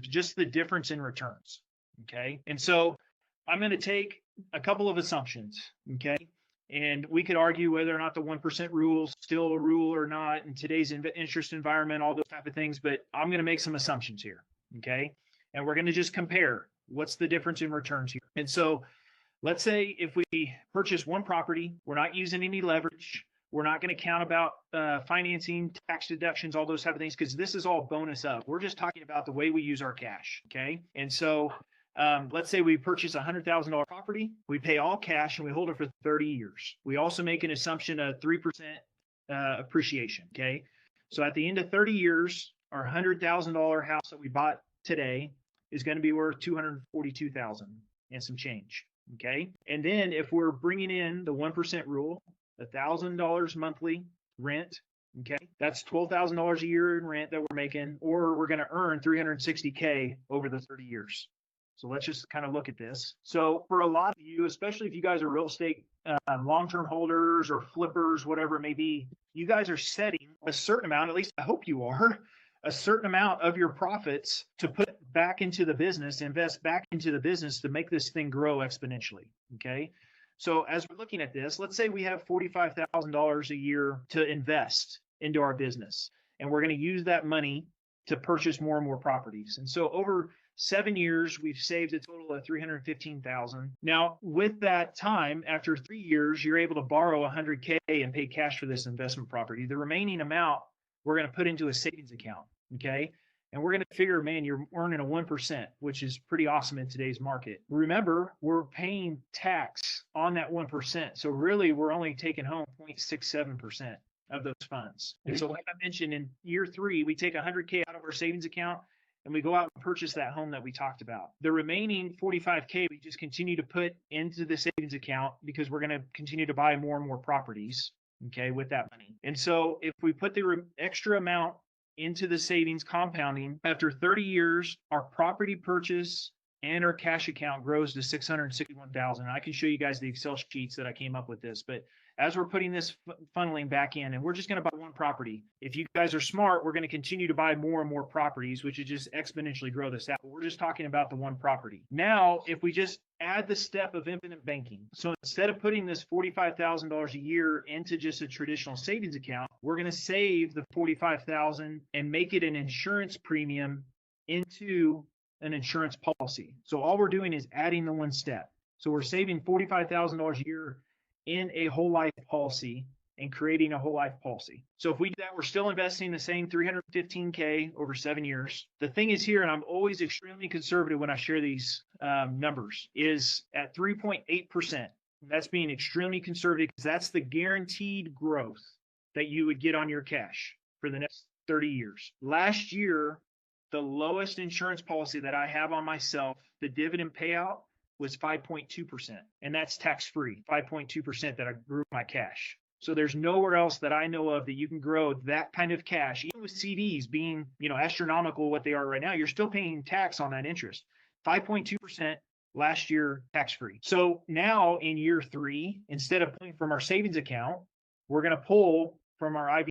just the difference in returns. Okay. And so I'm going to take a couple of assumptions. Okay. And we could argue whether or not the 1% rule is still a rule or not in today's interest environment, all those type of things. But I'm going to make some assumptions here. Okay. And we're going to just compare what's the difference in returns here. And so let's say if we purchase one property, we're not using any leverage. We're not going to count about financing, tax deductions, all those type of things, because this is all bonus up. We're just talking about the way we use our cash. Okay. And so let's say we purchase a $100,000 property, we pay all cash and we hold it for 30 years. We also make an assumption of 3% appreciation. Okay. So at the end of 30 years, our $100,000 house that we bought today is going to be worth $242,000 and some change. Okay. And then if we're bringing in the 1% rule, $1,000 monthly rent. Okay. That's $12,000 a year in rent that we're making, or we're going to earn $360K over the 30 years. So let's just kind of look at this. So for a lot of you, especially if you guys are real estate long-term holders or flippers, whatever it may be, you guys are setting a certain amount, at least I hope you are, a certain amount of your profits to put back into the business, invest back into the business to make this thing grow exponentially. Okay. So as we're looking at this, let's say we have $45,000 a year to invest into our business, and we're going to use that money to purchase more and more properties. And so over 7 years, we've saved a total of $315,000. Now, with that time, after 3 years, you're able to borrow $100K and pay cash for this investment property. The remaining amount we're going to put into a savings account. Okay. And we're going to figure, man, you're earning a 1%, which is pretty awesome in today's market. Remember, we're paying tax on that 1%. So really, we're only taking home 0.67% of those funds. And so like I mentioned, in year 3, we take $100K out of our savings account and we go out and purchase that home that we talked about. The remaining $45K, we just continue to put into the savings account because we're going to continue to buy more and more properties, okay, with that money. And so if we put the extra amount into the savings compounding, after 30 years, our property purchase and our cash account grows to $661,000. I can show you guys the Excel sheets that I came up with this, but as we're putting this funneling back in, and we're just going to buy one property. If you guys are smart, we're going to continue to buy more and more properties, which would just exponentially grow this out. But we're just talking about the one property. Now, if we just add the step of infinite banking, so instead of putting this $45,000 a year into just a traditional savings account, we're going to save the $45,000 and make it an insurance premium into an insurance policy. So all we're doing is adding the one step. So we're saving $45,000 a year in a whole life policy and creating a whole life policy. So if we do that, we're still investing the same $315K over 7 years. The thing is here, and I'm always extremely conservative when I share these numbers, is at 3.8%. That's being extremely conservative because that's the guaranteed growth that you would get on your cash for the next 30 years. Last year, the lowest insurance policy that I have on myself, the dividend payout, was 5.2%, and that's tax-free, 5.2% that I grew my cash. So there's nowhere else that I know of that you can grow that kind of cash, even with CDs being, astronomical what they are right now. You're still paying tax on that interest. 5.2% last year, tax-free. So now in year 3, instead of pulling from our savings account, we're going to pull from our